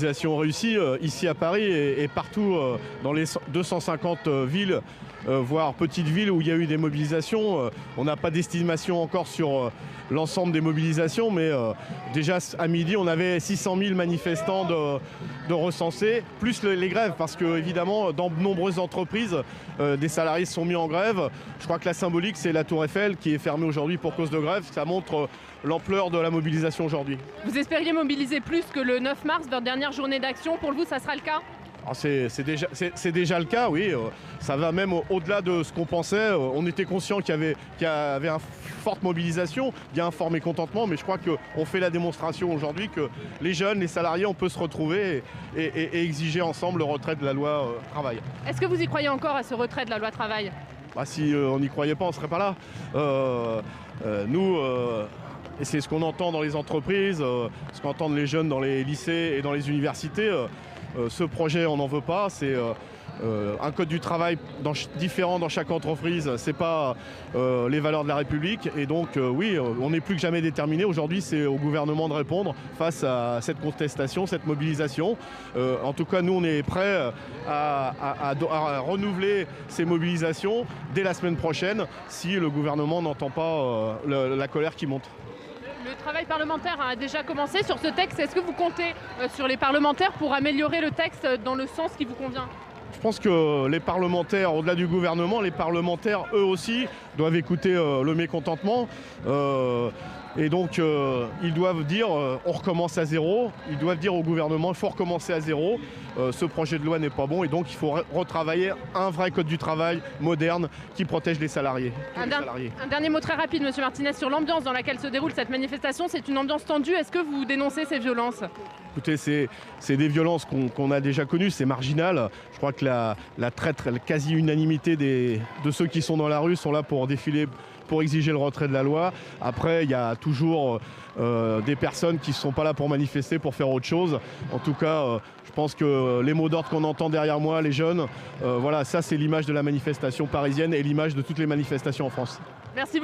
mobilisation réussie ici à Paris et partout dans les 250 villes, voire petites villes où il y a eu des mobilisations. On n'a pas d'estimation encore sur l'ensemble des mobilisations, mais déjà à midi, on avait 600 000 manifestants de recensés, plus les grèves, parce que évidemment, dans de nombreuses entreprises, des salariés se sont mis en grève. Je crois que la symbolique, c'est la Tour Eiffel qui est fermée aujourd'hui pour cause de grève. Ça montre l'ampleur de la mobilisation aujourd'hui. Vous espériez mobiliser plus que le 9 mars, votre dernière journée d'action. Pour vous, ça sera le cas ? C'est déjà le cas, oui. Ça va même au-delà de ce qu'on pensait. On était conscient qu'il y avait une forte mobilisation, il y a un fort mécontentement, mais je crois qu'on fait la démonstration aujourd'hui que les jeunes, les salariés, on peut se retrouver et exiger ensemble le retrait de la loi travail. Est-ce que vous y croyez encore à ce retrait de la loi travail ? Si on n'y croyait pas, on ne serait pas là. Nous, et c'est ce qu'on entend dans les entreprises, ce qu'entendent les jeunes dans les lycées et dans les universités. Ce projet, on n'en veut pas. C'est un code du travail différent dans chaque entreprise. Ce n'est pas les valeurs de la République. Et donc, oui, on est plus que jamais déterminé. Aujourd'hui, c'est au gouvernement de répondre face à cette contestation, cette mobilisation. En tout cas, nous, on est prêts à renouveler ces mobilisations dès la semaine prochaine si le gouvernement n'entend pas la colère qui monte. Le travail parlementaire a déjà commencé sur ce texte. Est-ce que vous comptez sur les parlementaires pour améliorer le texte dans le sens qui vous convient ? Je pense que les parlementaires, au-delà du gouvernement, les parlementaires, eux aussi, doivent écouter le mécontentement. Et donc, ils doivent dire on recommence à zéro. Ils doivent dire au gouvernement il faut recommencer à zéro. Ce projet de loi n'est pas bon et donc il faut retravailler un vrai code du travail moderne qui protège les salariés. Un dernier mot très rapide, Monsieur Martinez, sur l'ambiance dans laquelle se déroule cette manifestation. C'est une ambiance tendue. Est-ce que vous dénoncez ces violences ? Écoutez, c'est des violences qu'on a déjà connues, c'est marginal. Je crois que la quasi-unanimité de ceux qui sont dans la rue sont là pour défiler, pour exiger le retrait de la loi. Après, il y a toujours des personnes qui ne sont pas là pour manifester, pour faire autre chose. En tout cas, je pense que les mots d'ordre qu'on entend derrière moi, les jeunes, voilà, ça c'est l'image de la manifestation parisienne et l'image de toutes les manifestations en France. Merci beaucoup.